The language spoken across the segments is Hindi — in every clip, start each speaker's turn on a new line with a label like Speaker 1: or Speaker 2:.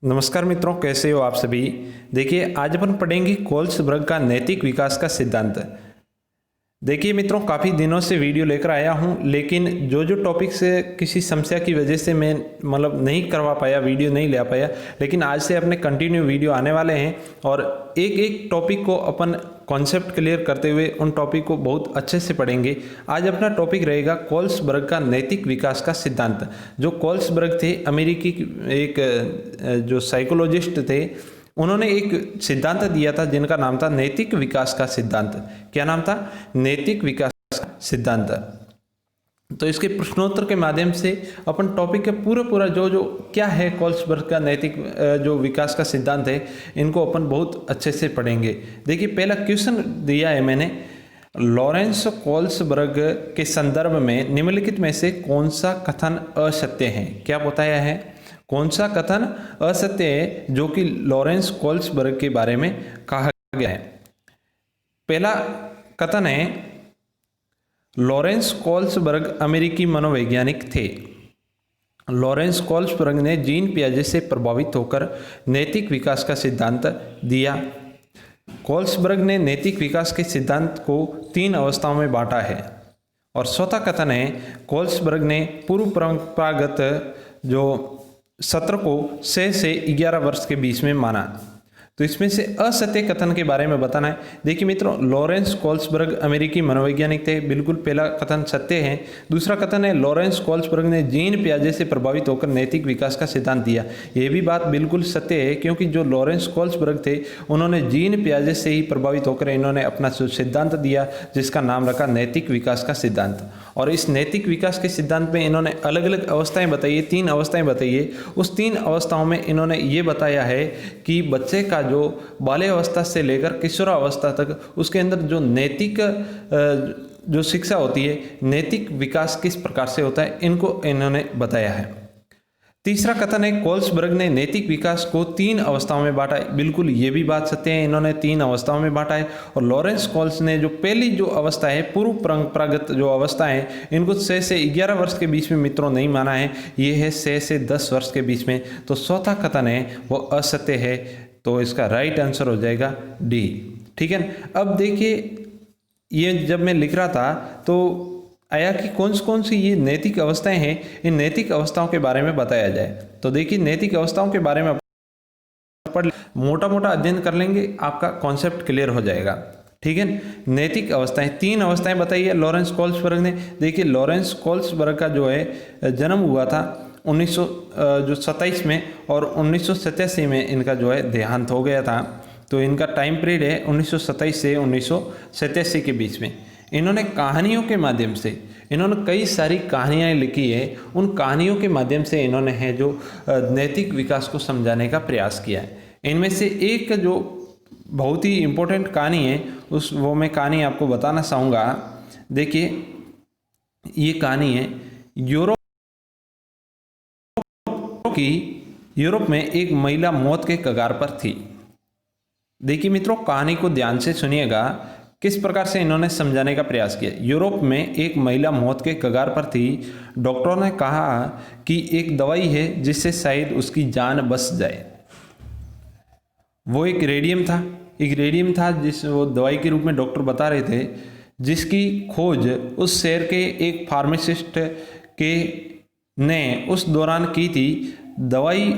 Speaker 1: नमस्कार मित्रों, कैसे हो आप सभी। देखिए, आज अपन पढ़ेंगे कोल्सबर्ग का नैतिक विकास का सिद्धांत। देखिए मित्रों, काफ़ी दिनों से वीडियो लेकर आया हूं, लेकिन जो टॉपिक से किसी समस्या की वजह से मैं नहीं करवा पाया, वीडियो नहीं ले पाया, लेकिन आज से अपने कंटिन्यू वीडियो आने वाले हैं और एक एक टॉपिक को अपन कॉन्सेप्ट क्लियर करते हुए उन टॉपिक को बहुत अच्छे से पढ़ेंगे। आज अपना टॉपिक रहेगा कोल्सबर्ग का नैतिक विकास का सिद्धांत। जो कोल्सबर्ग थे, अमेरिकी एक जो साइकोलॉजिस्ट थे, उन्होंने एक सिद्धांत दिया था जिनका नाम था नैतिक विकास का सिद्धांत। क्या नाम था? नैतिक विकास का सिद्धांत। तो इसके प्रश्नोत्तर के माध्यम से अपन टॉपिक के पूरा जो क्या है कोल्सबर्ग का नैतिक जो विकास का सिद्धांत है, इनको अपन बहुत अच्छे से पढ़ेंगे। देखिए, पहला क्वेश्चन दिया है मैंने, लॉरेंस कोल्सबर्ग के संदर्भ में निम्नलिखित में से कौन सा कथन असत्य है? क्या बताया है? कौन सा कथन असत्य है जो कि लॉरेंस कोल्सबर्ग के बारे में कहा गया है? पहला कथन है, लॉरेंस कोल्सबर्ग अमेरिकी मनोवैज्ञानिक थे। लॉरेंस कोल्सबर्ग ने जीन पियाजे से प्रभावित होकर नैतिक विकास का सिद्धांत दिया। कोल्सबर्ग ने नैतिक विकास के सिद्धांत को 3 अवस्थाओं में बांटा है। और चौथा कथन है, कोल्सबर्ग ने पूर्व परंपरागत जो सत्र को 6 से 11 वर्ष के बीच में माना। तो इसमें से असत्य कथन के बारे में बताना है। देखिए मित्रों, लॉरेंस कोल्सबर्ग अमेरिकी मनोवैज्ञानिक थे, बिल्कुल पहला कथन सत्य है। दूसरा कथन है, लॉरेंस कोल्सबर्ग ने जीन पियाजे से प्रभावित होकर नैतिक विकास का सिद्धांत दिया। यह भी बात बिल्कुल सत्य है, क्योंकि जो लॉरेंस कोल्सबर्ग थे, उन्होंने जीन पियाजे से ही प्रभावित होकर इन्होंने अपना सिद्धांत दिया, जिसका नाम रखा नैतिक विकास का सिद्धांत। और इस नैतिक विकास के सिद्धांत में इन्होंने अलग अलग अवस्थाएं बताई है, 3 अवस्थाएं बताई है। उस 3 अवस्थाओं में इन्होंने ये बताया है कि बच्चे का जो बाल्यावस्था से लेकर किशोरावस्था तक उसके अंदर जो नैतिक जो शिक्षा होती है, नैतिक विकास किस प्रकार से होता है, इनको इन्होंने बताया है। तीसरा कथन है, कोल्सबर्ग ने नैतिक विकास को 3 अवस्थाओं में बांटा है। बिल्कुल ये भी बात सत्य है, इन्होंने 3 अवस्थाओं में बांटा है। और लॉरेंस कोल्स ने जो पहली जो अवस्था है, पूर्व परंपरागत जो अवस्था है, इनको 6 से 11 वर्ष के बीच में मित्रों नहीं माना है, ये है 6 से 10 वर्ष के बीच में। तो चौथा कथन है वो असत्य है, तो इसका राइट आंसर हो जाएगा डी। ठीक है। अब देखिए, ये जब मैं लिख रहा था तो आया कि कौन सी ये नैतिक अवस्थाएं हैं, इन नैतिक अवस्थाओं के बारे में बताया जाए। तो देखिए, नैतिक अवस्थाओं के बारे में मोटा अध्ययन कर लेंगे, आपका कॉन्सेप्ट क्लियर हो जाएगा। ठीक है। नैतिक अवस्थाएं, 3 अवस्थाएं बताई है लॉरेंस कोल्सबर्ग ने। देखिए, लॉरेंस कोल्सबर्ग का जो है जन्म हुआ था 1927 में, और 1987 में इनका जो है देहांत हो गया था। तो इनका टाइम पीरियड है 1927 से 1987 के बीच में। इन्होंने कहानियों के माध्यम से, इन्होंने कई सारी कहानियाँ लिखी है, उन कहानियों के माध्यम से इन्होंने है जो नैतिक विकास को समझाने का प्रयास किया है। इनमें से एक जो बहुत ही इम्पोर्टेंट कहानी है, वो मैं कहानी आपको बताना चाहूँगा। देखिए, ये कहानी है यूरोप में एक महिला मौत के कगार पर थी। देखिए मित्रों, कहानी को ध्यान से सुनिएगा, किस प्रकार से इन्होंने समझाने का प्रयास किया। यूरोप में एक महिला मौत के कगार पर थी। डॉक्टरों ने कहा कि एक दवाई है जिससे शायद उसकी जान बच जाए। वो एक रेडियम था जिस वो दवाई के रूप में डॉक्टर बता रहे थे, जिसकी खोज उस शहर के एक फार्मासिस्ट ने उस दौरान की थी। दवाई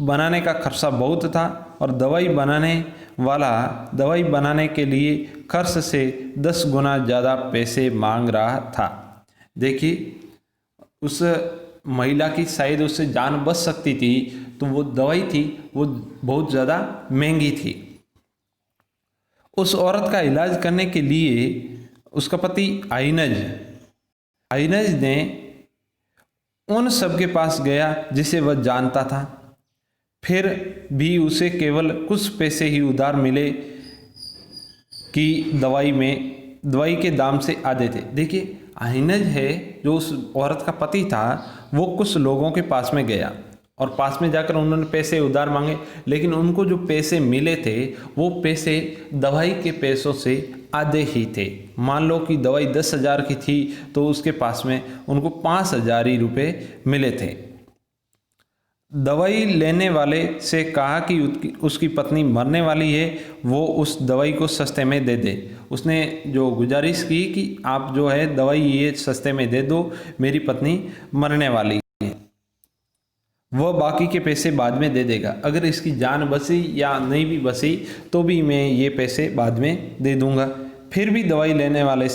Speaker 1: बनाने का खर्चा बहुत था, और दवाई बनाने के लिए खर्च से 10 गुना ज़्यादा पैसे मांग रहा था। देखिए, उस महिला की शायद उससे जान बच सकती थी, तो वो दवाई थी वो बहुत ज़्यादा महंगी थी। उस औरत का इलाज करने के लिए उसका पति आइनज ने उन सबके पास गया जिसे वह जानता था। फिर भी उसे केवल कुछ पैसे ही उधार मिले कि दवाई के दाम से आधे थे। देखिए, आइनज है जो उस औरत का पति था, वो कुछ लोगों के पास में गया और पास में जाकर उन्होंने पैसे उधार मांगे, लेकिन उनको जो पैसे मिले थे वो पैसे दवाई के पैसों से आधे ही थे। मान लो कि दवाई 10,000 की थी, तो उसके पास में उनको 5,000 ही रुपये मिले थे। दवाई लेने वाले से कहा कि उसकी पत्नी मरने वाली है, वो उस दवाई को सस्ते में दे दे। उसने जो गुजारिश की कि आप जो है दवाई ये सस्ते में दे दो, मेरी पत्नी मरने वाली है, वह बाकी के पैसे बाद में दे देगा। अगर इसकी जान बची या नहीं भी बची तो भी मैं ये पैसे बाद में दे दूंगा। फिर भी दवाई लेने वाले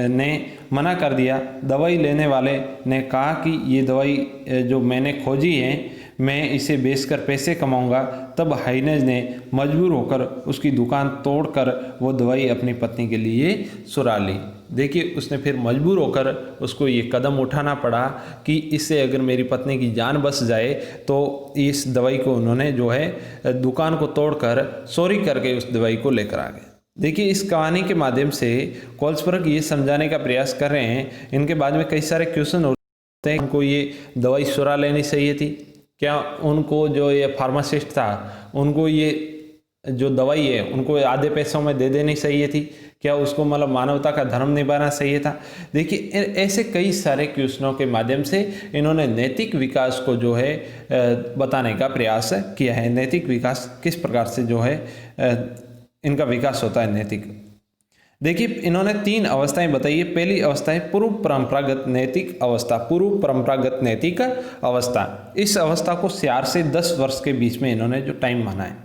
Speaker 1: ने मना कर दिया। दवाई लेने वाले ने कहा कि ये दवाई जो मैंने खोजी है, मैं इसे बेचकर पैसे कमाऊंगा। तब हाइनेज ने मजबूर होकर उसकी दुकान तोड़कर वो दवाई अपनी पत्नी के लिए चुरा ली। देखिए, उसने फिर मजबूर होकर उसको ये कदम उठाना पड़ा कि इससे अगर मेरी पत्नी की जान बच जाए, तो इस दवाई को उन्होंने जो है दुकान को तोड़कर चोरी करके उस दवाई को लेकर आ गए। देखिए, इस कहानी के माध्यम से कोल्सबर्ग ये समझाने का प्रयास कर रहे हैं। इनके बाद में कई सारे क्वेश्चन होते हैं, उनको ये दवाई चुरा लेनी चाहिए थी क्या, उनको जो ये फार्मासिस्ट था उनको ये जो दवाई है उनको आधे पैसों में दे देनी चाहिए थी क्या, उसको मतलब मानवता का धर्म निभाना चाहिए था। देखिए, ऐसे कई सारे क्वेश्चनों के माध्यम से इन्होंने नैतिक विकास को जो है बताने का प्रयास किया है। नैतिक विकास किस प्रकार से जो है इनका विकास होता है नैतिक। देखिए, इन्होंने 3 अवस्थाएं बताई है। पहली अवस्था है पूर्व परंपरागत नैतिक अवस्था। पूर्व परंपरागत नैतिक अवस्था, इस अवस्था को 4 से 10 वर्ष के बीच में इन्होंने जो टाइम माना है।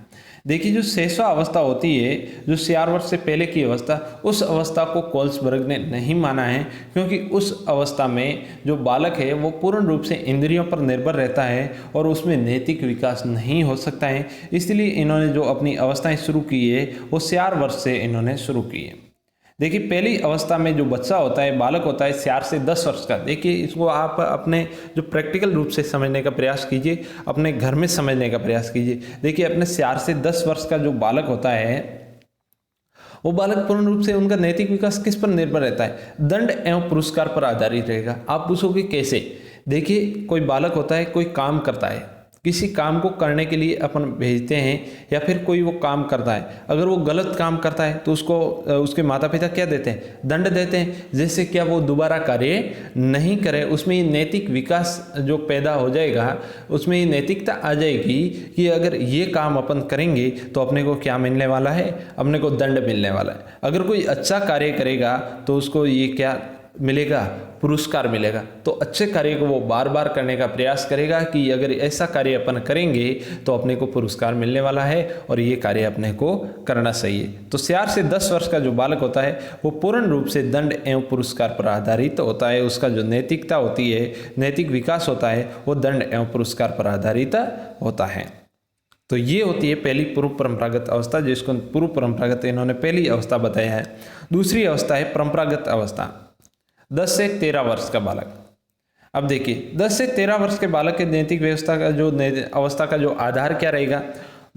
Speaker 1: देखिए, जो शेषवा अवस्था होती है, जो 4 वर्ष से पहले की अवस्था, उस अवस्था को कोल्सबर्ग ने नहीं माना है, क्योंकि उस अवस्था में जो बालक है वो पूर्ण रूप से इंद्रियों पर निर्भर रहता है और उसमें नैतिक विकास नहीं हो सकता है। इसलिए इन्होंने जो अपनी अवस्थाएं शुरू की है वो 4 वर्ष से इन्होंने शुरू की है। देखिए, पहली अवस्था में जो बच्चा होता है, बालक होता है 4 से 10 वर्ष का। देखिए, इसको आप अपने जो प्रैक्टिकल रूप से समझने का प्रयास कीजिए, अपने घर में समझने का प्रयास कीजिए। देखिए, अपने 4 से 10 वर्ष का जो बालक होता है, वो बालक पूर्ण रूप से उनका नैतिक विकास किस पर निर्भर रहता है? दंड एवं पुरस्कार पर आधारित रहेगा। आप पूछोगे कैसे? देखिए, कोई बालक होता है, कोई काम करता है, किसी काम को करने के लिए अपन भेजते हैं या फिर कोई वो काम करता है, अगर वो गलत काम करता है तो उसको उसके माता पिता क्या देते हैं? दंड देते हैं, जिससे क्या वो दोबारा कार्य नहीं करे। उसमें ये नैतिक विकास जो पैदा हो जाएगा, उसमें ये नैतिकता आ जाएगी कि अगर ये काम अपन करेंगे तो अपने को क्या मिलने वाला है? अपने को दंड मिलने वाला है। अगर कोई अच्छा कार्य करेगा तो उसको ये क्या मिलेगा? पुरस्कार मिलेगा। तो अच्छे कार्य को वो बार बार करने का प्रयास करेगा कि अगर ऐसा कार्य अपन करेंगे तो अपने को पुरस्कार मिलने वाला है और ये कार्य अपने को करना चाहिए। तो 4 से 10 वर्ष का जो बालक होता है वो पूर्ण रूप से दंड एवं पुरस्कार पर आधारित होता है। उसका जो नैतिकता होती है, नैतिक विकास होता है, वो दंड एवं पुरस्कार पर आधारित होता है। तो ये होती है पहली पूर्व परंपरागत अवस्था, जिसको पूर्व परंपरागत इन्होंने पहली अवस्था बताया है। दूसरी अवस्था है परंपरागत अवस्था, 10 से 13 वर्ष का बालक। अब देखिए, 10 से 13 वर्ष के बालक के नैतिक व्यवस्था का जो अवस्था का जो आधार क्या रहेगा?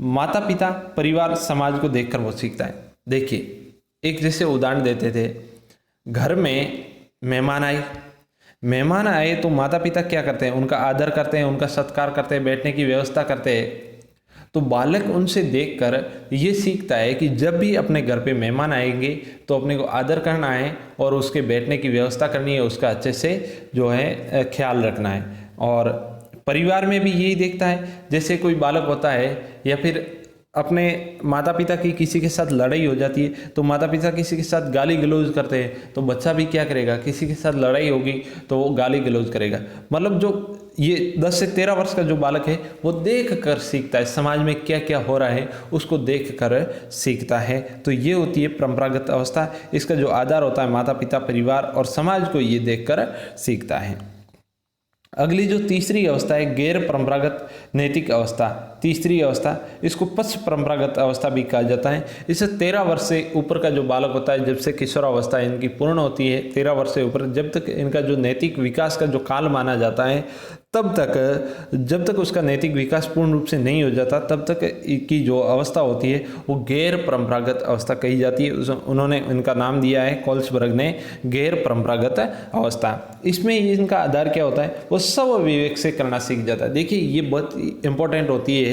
Speaker 1: माता पिता, परिवार, समाज को देखकर वो सीखता है। देखिए, एक जैसे उदाहरण देते थे, घर में मेहमान आए तो माता पिता क्या करते हैं? उनका आदर करते हैं, उनका सत्कार करते हैं, बैठने की व्यवस्था करते हैं। तो बालक उनसे देखकर ये सीखता है कि जब भी अपने घर पे मेहमान आएंगे तो अपने को आदर करना है और उसके बैठने की व्यवस्था करनी है, उसका अच्छे से जो है ख्याल रखना है। और परिवार में भी यही देखता है, जैसे कोई बालक होता है या फिर अपने माता पिता की किसी के साथ लड़ाई हो जाती है तो माता पिता किसी के साथ गाली गलौज करते हैं, तो बच्चा भी क्या करेगा? किसी के साथ लड़ाई होगी तो वो गाली गलौज करेगा। मतलब जो ये 10 से 13 वर्ष का जो बालक है वो देख कर सीखता है, समाज में क्या क्या हो रहा है उसको देख कर सीखता है। तो ये होती है परंपरागत अवस्था। इसका जो आधार होता है माता पिता, परिवार और समाज को ये देख कर सीखता है। अगली जो तीसरी अवस्था है गैर परंपरागत नैतिक अवस्था, तीसरी अवस्था, इसको पश्च परंपरागत अवस्था भी कहा जाता है। इसे 13 वर्ष से ऊपर का जो बालक होता है, जब से किशोरावस्था इनकी पूर्ण होती है, 13 वर्ष से ऊपर, जब तक इनका जो नैतिक विकास का जो काल माना जाता है, तब तक जब तक उसका नैतिक विकास पूर्ण रूप से नहीं हो जाता, तब तक की जो अवस्था होती है वो गैर परंपरागत अवस्था कही जाती है। उन्होंने इनका नाम दिया है कोल्सबर्ग ने, गैर परंपरागत अवस्था। इसमें इनका आधार क्या होता है? वो सब विवेक से करना सीख जाता है। देखिए, ये बहुत इंपॉर्टेंट होती है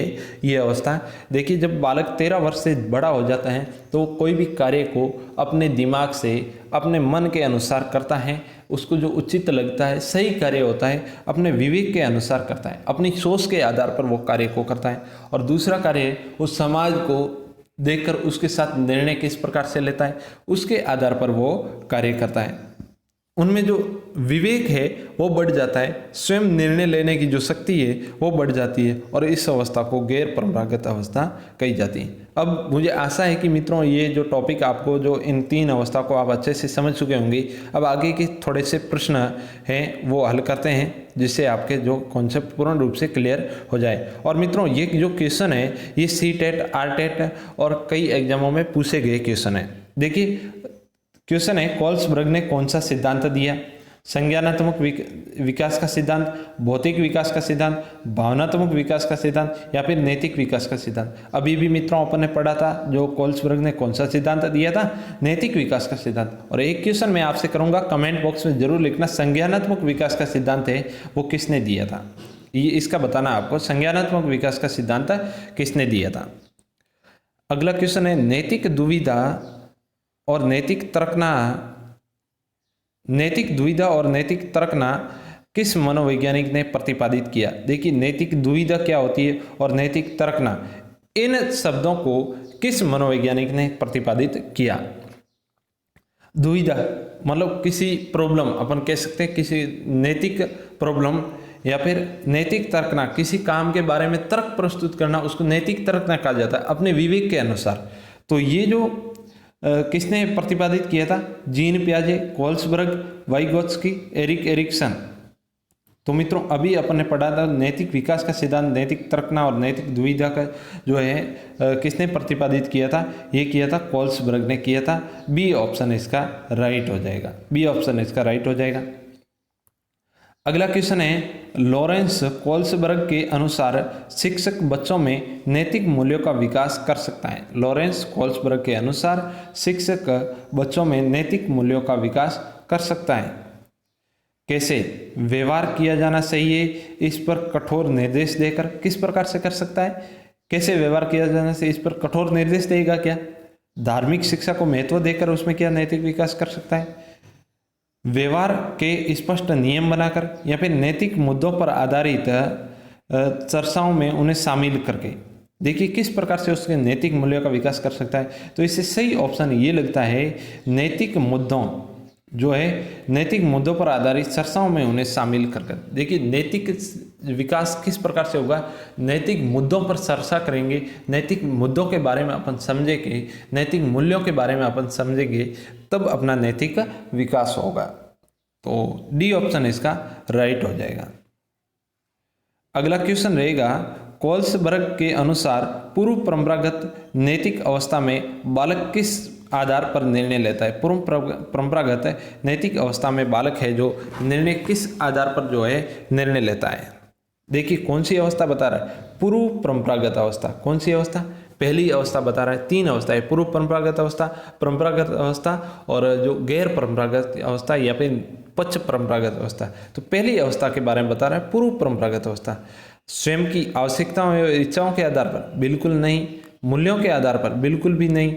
Speaker 1: ये अवस्था। देखिए, जब बालक 13 वर्ष से बड़ा हो जाता है तो कोई भी कार्य को अपने दिमाग से, अपने मन के अनुसार करता है उसको जो उचित लगता है, सही कार्य होता है, अपने विवेक के अनुसार करता है, अपनी सोच के आधार पर वो कार्य को करता है। और दूसरा कार्य वो समाज को देखकर उसके साथ निर्णय किस प्रकार से लेता है, उसके आधार पर वो कार्य करता है। उनमें जो विवेक है वो बढ़ जाता है, स्वयं निर्णय लेने की जो शक्ति है वो बढ़ जाती है, और इस अवस्था को गैर परंपरागत अवस्था कही जाती है। अब मुझे आशा है कि मित्रों ये जो टॉपिक आपको, जो इन 3 अवस्था को आप अच्छे से समझ चुके होंगे। अब आगे के थोड़े से प्रश्न हैं वो हल करते हैं, जिससे आपके जो कॉन्सेप्ट पूर्ण रूप से क्लियर हो जाए। और मित्रों ये जो क्वेश्चन है ये सी-टेट, आर-टेट और कई एग्जामों में पूछे गए क्वेश्चन है। देखिए क्वेश्चन है, कोल्सबर्ग ने कौन सा सिद्धांत दिया? संज्ञानात्मक विकास का सिद्धांत, भौतिक विकास का सिद्धांत, भावनात्मक विकास का सिद्धांत, या फिर नैतिक विकास का सिद्धांत। अभी भी मित्रों अपन ने पढ़ा था जो कोल्सबर्ग ने कौन सा सिद्धांत दिया था, नैतिक विकास का सिद्धांत। और एक क्वेश्चन मैं आपसे करूंगा, कमेंट बॉक्स में जरूर लिखना, संज्ञानात्मक विकास का सिद्धांत है वो किसने दिया था, ये इसका बताना आपको, संज्ञानात्मक विकास का सिद्धांत किसने दिया था। अगला क्वेश्चन है, नैतिक दुविधा और नैतिक तर्कना किस मनोवैज्ञानिक ने प्रतिपादित किया? देखिए नैतिक दुविधा क्या होती है और नैतिक तर्कना, इन शब्दों को किस मनोवैज्ञानिक ने प्रतिपादित किया? दुविधा मतलब किसी प्रॉब्लम, अपन कह सकते हैं किसी नैतिक प्रॉब्लम, या फिर नैतिक तर्कना किसी काम के बारे में तर्क प्रस्तुत करना, उसको नैतिक तर्कना कहा जाता है अपने विवेक के अनुसार। तो ये जो किसने प्रतिपादित किया था? जीन पियाजे, कोल्सबर्ग, वाइगोत्स्की, एरिक एरिक्सन। तो मित्रों अभी अपन ने पढ़ा था नैतिक विकास का सिद्धांत, नैतिक तर्कना और नैतिक दुविधा का जो है किसने प्रतिपादित किया था? ये किया था कोल्सबर्ग ने किया था। बी ऑप्शन इसका राइट हो जाएगा, बी ऑप्शन इसका राइट हो जाएगा। अगला क्वेश्चन है, लॉरेंस कोल्सबर्ग के अनुसार शिक्षक बच्चों में नैतिक मूल्यों का विकास कर सकता है। लॉरेंस कोल्सबर्ग के अनुसार शिक्षक बच्चों में नैतिक मूल्यों का विकास कर सकता है। कैसे? व्यवहार किया जाना चाहिए, इस पर कठोर निर्देश देकर। किस प्रकार से कर सकता है? कैसे व्यवहार किया जाना चाहिए, इस पर कठोर निर्देश देगा क्या? धार्मिक शिक्षा को महत्व देकर उसमें क्या नैतिक विकास कर सकता है? व्यवहार के स्पष्ट नियम बनाकर, या फिर नैतिक मुद्दों पर आधारित चर्चाओं में उन्हें शामिल करके। देखिए किस प्रकार से उसके नैतिक मूल्यों का विकास कर सकता है। तो इससे सही ऑप्शन ये लगता है, नैतिक मुद्दों जो है, नैतिक मुद्दों पर आधारित चर्चाओं में उन्हें शामिल कर। देखिए नैतिक विकास किस प्रकार से होगा? नैतिक मुद्दों पर चर्चा करेंगे, नैतिक मुद्दों के बारे में अपन समझेंगे, नैतिक मूल्यों के बारे में अपन समझेंगे, तब अपना नैतिक विकास होगा। तो डी ऑप्शन इसका राइट हो जाएगा। अगला क्वेश्चन रहेगा, कोल्सबर्ग के अनुसार पूर्व परंपरागत नैतिक अवस्था में बालक किस आधार पर निर्णय लेता है? पूर्व परंपरागत नैतिक अवस्था में बालक है जो निर्णय किस आधार पर जो है निर्णय लेता है? देखिए कौन सी अवस्था बता रहा है? पूर्व परंपरागत अवस्था। कौन सी अवस्था? पहली अवस्था बता रहा है। 3 अवस्था है, पूर्व परंपरागत अवस्था, परंपरागत अवस्था और जो गैर परंपरागत अवस्था या फिर पक्ष परंपरागत अवस्था। तो पहली अवस्था के बारे में बता रहा है, पूर्व परंपरागत अवस्था। स्वयं की आवश्यकताओं एवं इच्छाओं के आधार पर? बिल्कुल नहीं। मूल्यों के आधार पर? बिल्कुल भी नहीं।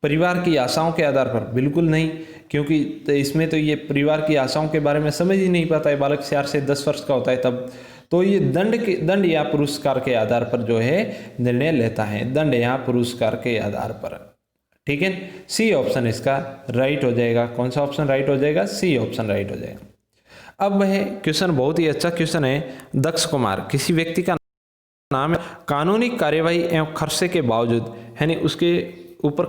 Speaker 1: परिवार की आशाओं के आधार पर? बिल्कुल नहीं, क्योंकि इसमें तो ये परिवार की आशाओं के बारे में समझ ही नहीं पाता है, बालक 4 से 10 वर्ष का होता है तब। तो ये दंड या पुरस्कार के आधार पर जो है निर्णय लेता है, दंड या पुरस्कार के आधार पर। ठीक है, सी ऑप्शन इसका राइट हो जाएगा। कौन सा ऑप्शन राइट हो जाएगा? सी ऑप्शन राइट हो जाएगा। अब वह क्वेश्चन बहुत ही अच्छा क्वेश्चन है। दक्ष कुमार किसी व्यक्ति का नाम है, कानूनी कार्यवाही एवं खर्चे के बावजूद, यानी उसके ऊपर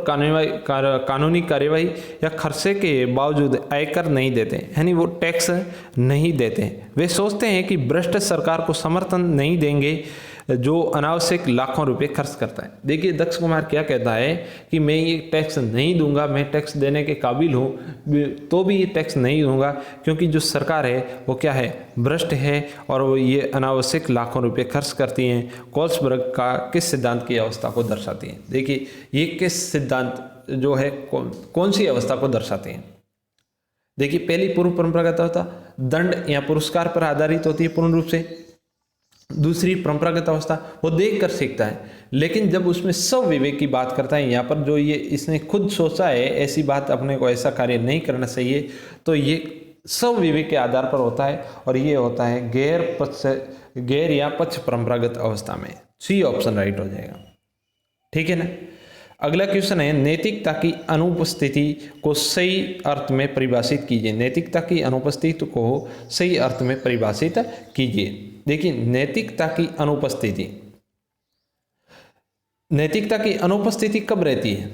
Speaker 1: कानूनी कार्यवाही या खर्चे के बावजूद आयकर नहीं देते, यानी वो टैक्स नहीं देते। वे सोचते हैं कि भ्रष्ट सरकार को समर्थन नहीं देंगे जो अनावश्यक लाखों रुपए खर्च करता है। देखिए दक्ष कुमार क्या कहता है कि मैं ये टैक्स नहीं दूंगा, मैं टैक्स देने के काबिल हूँ तो भी ये टैक्स नहीं दूंगा, क्योंकि जो सरकार है वो क्या है? भ्रष्ट है और वो ये अनावश्यक लाखों रुपए खर्च करती हैं। कोल्सबर्ग का किस सिद्धांत की अवस्था को दर्शाती हैं? देखिए ये किस सिद्धांत जो है कौन सी अवस्था को दर्शाते हैं? देखिए पहली पूर्व परंपरागत अवस्था दंड या पुरस्कार पर आधारित होती है पूर्ण रूप से। दूसरी परंपरागत अवस्था वो देख कर सीखता है, लेकिन जब उसमें स्वविवेक की बात करता है, यहाँ पर जो ये इसने खुद सोचा है ऐसी बात, अपने को ऐसा कार्य नहीं करना चाहिए, तो ये स्वविवेक के आधार पर होता है और ये होता है गैर या पक्ष परंपरागत अवस्था में। सी ऑप्शन राइट हो जाएगा। ठीक है ना। अगला क्वेश्चन है, नैतिकता की अनुपस्थिति को सही अर्थ में परिभाषित कीजिए। नैतिकता की अनुपस्थिति को सही अर्थ में परिभाषित कीजिए। देखिए, नैतिकता की अनुपस्थिति कब रहती है?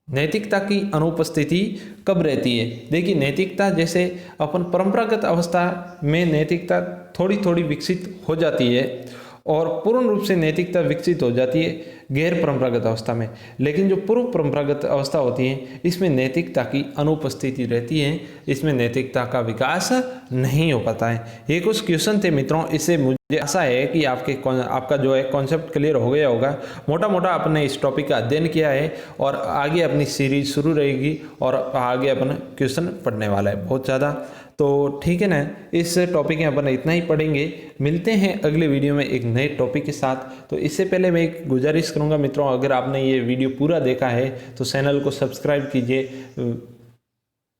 Speaker 1: नैतिकता की अनुपस्थिति कब रहती है? देखिए, नैतिकता जैसे अपन परंपरागत अवस्था में नैतिकता थोड़ी थोड़ी विकसित हो जाती है और पूर्ण रूप से नैतिकता विकसित हो जाती है गैर परंपरागत अवस्था में। लेकिन जो पूर्व परंपरागत अवस्था होती है इसमें नैतिकता की अनुपस्थिति रहती है, इसमें नैतिकता का विकास नहीं हो पाता है। ये कुछ क्वेश्चन थे मित्रों, इससे मुझे आशा है कि आपका जो है कॉन्सेप्ट क्लियर हो गया होगा। मोटा मोटा आपने इस टॉपिक का अध्ययन किया है और आगे अपनी सीरीज शुरू रहेगी और आगे अपन क्वेश्चन पढ़ने वाला है बहुत ज़्यादा। तो ठीक है ना, इस टॉपिक में अपन इतना ही पढ़ेंगे। मिलते हैं अगले वीडियो में एक नए टॉपिक के साथ। तो इससे पहले मैं एक गुजारिश करूंगा मित्रों, अगर आपने ये वीडियो पूरा देखा है तो चैनल को सब्सक्राइब कीजिए,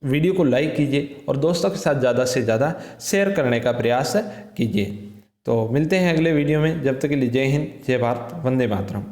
Speaker 1: वीडियो को लाइक कीजिए और दोस्तों के साथ ज़्यादा से ज़्यादा शेयर करने का प्रयास कीजिए। तो मिलते हैं अगले वीडियो में, जब तक के लिए जय हिंद, जय भारत, वंदे मातरम।